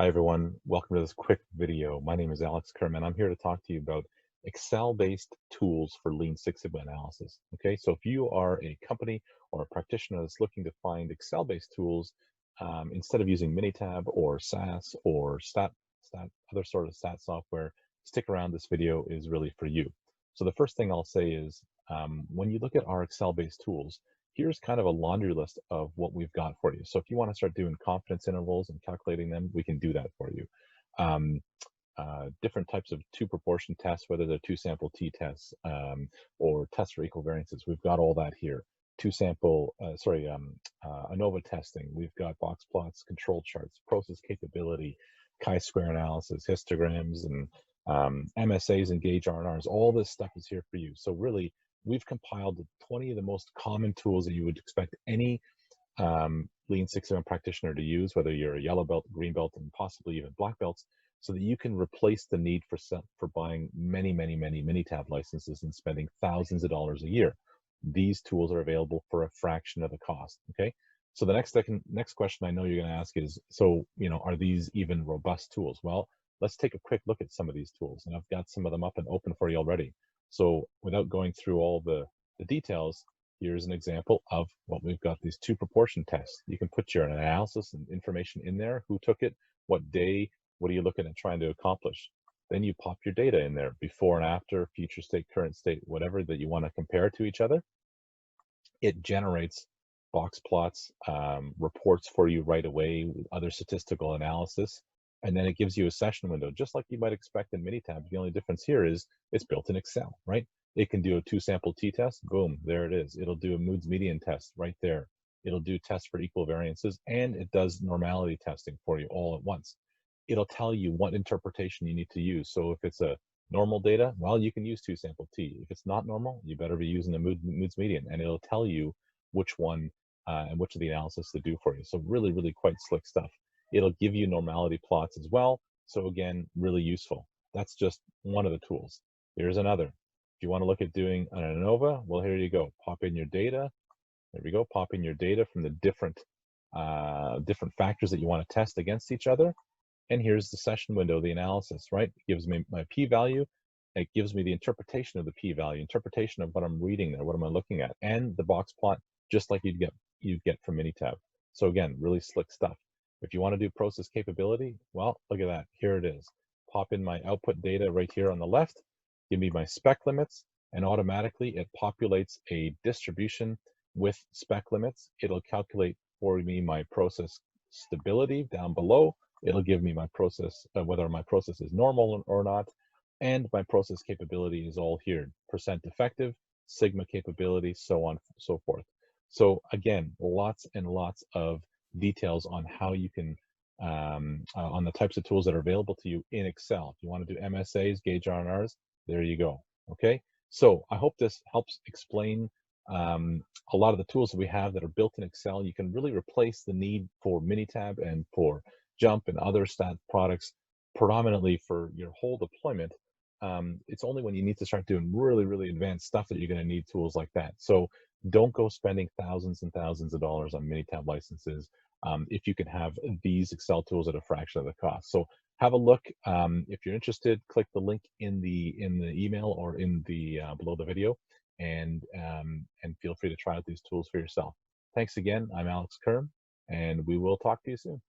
Hi everyone, welcome to this quick video. My name is Alex Kerman. I'm here to talk to you about Excel-based tools for Lean Six Sigma analysis. Okay, so if you are a company or a practitioner that's looking to find Excel-based tools instead of using Minitab or SAS or other sort of stat software, stick around. This video is really for you. So the first thing I'll say is when you look at our Excel-based tools, here's kind of a laundry list of what we've got for you. So if you want to start doing confidence intervals and calculating them, we can do that for you. Um, Different types of two proportion tests, whether they're two sample t-tests or tests for equal variances. We've got all that here. ANOVA testing. We've got box plots, control charts, process capability, chi-square analysis, histograms, and MSAs and gauge R&Rs. All this stuff is here for you. So really, we've compiled 20 of the most common tools that you would expect any Lean Six Sigma practitioner to use, whether you're a yellow belt, green belt, and possibly even black belts, so that you can replace the need for buying many Minitab licenses and spending thousands of dollars a year. These tools are available for a fraction of the cost. Okay, so the next question I know you're going to ask is, so are these even robust tools? Well, let's take a quick look at some of these tools, and I've got some of them up and open for you already. So without going through all the details, here's an example of what we've got, these two proportion tests. You can put your analysis and information in there, who took it, what day, what are you looking at trying to accomplish. Then you pop your data in there, before and after, future state, current state, whatever that you want to compare to each other. It generates box plots, reports for you right away with other statistical analysis. And then it gives you a session window, just like you might expect in Minitab. The only difference here is it's built in Excel, right? It can do a two sample t-test, boom, there it is. It'll do a Moods median test right there. It'll do tests for equal variances, and it does normality testing for you all at once. It'll tell you what interpretation you need to use. So if it's a normal data, well, you can use two sample t. If it's not normal, you better be using the Moods median, and it'll tell you which one and which of the analysis to do for you. So really quite slick stuff. It'll give you normality plots as well. So again, really useful. That's just one of the tools. Here's another. If you want to look at doing an ANOVA, well, here you go. Pop in your data. There we go. Pop in your data from the different factors that you want to test against each other. And here's the session window, the analysis, right? It gives me my p-value. It gives me the interpretation of the p-value, interpretation of what I'm reading there, what am I looking at, and the box plot, just like you'd get from Minitab. So again, really slick stuff. If you want to do process capability, well, look at that. Here it is. Pop in my output data right here on the left, give me my spec limits, and automatically it populates a distribution with spec limits. It'll calculate for me my process stability down below. It'll give me my process, whether my process is normal or not, and my process capability is all here. Percent effective, sigma capability, so on, so forth. So again, lots and lots of details on how you can, on the types of tools that are available to you in Excel. If you want to do MSAs, gauge R&Rs, there you go. Okay, so I hope this helps explain a lot of the tools that we have that are built in Excel. You can really replace the need for Minitab and for JMP and other stat products predominantly for your whole deployment. It's only when you need to start doing really advanced stuff that you're going to need tools like that. So don't go spending thousands and thousands of dollars on Minitab licenses if you can have these Excel tools at a fraction of the cost. So have a look. If you're interested, click the link in the email or in the below the video, and feel free to try out these tools for yourself. Thanks again. I'm Alex Kerm, and we will talk to you soon.